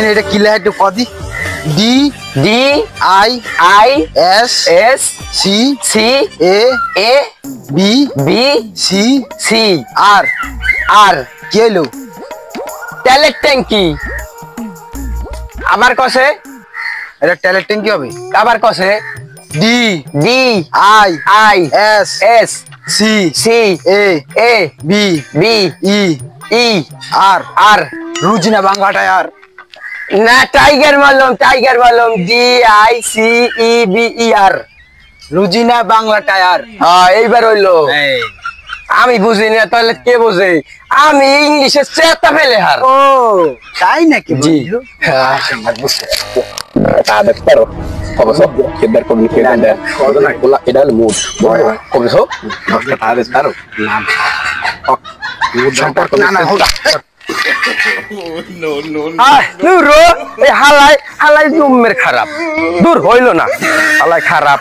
এটা কি লেখা একটু কদি D D I I S S C C A A B B C C R R কি হলো তেলের ট্যাঙ্কি আবার কসে এটা ট্যালেন্ট ট্যাঙ্কি হবে আবার কসে D D I I S S C C A A B B E E R R Rujina Bangla tyre না টাইগার মালুম D I C E B E R Rujina Bangla tyre হ্যাঁ এইবার হইলো আমি বুঝি না তাহলে কে বোঝে আমি ইংলিশে চেতা ফেলে হার ও তাই নাকি জি বন্ধু? ada pero como so que ver con mi gente la era el mood como so no está de espero না সম্পর্ক না না হোদা নুরো এই হালাই জুমের খারাপ দূর হইলো না হালাই খারাপ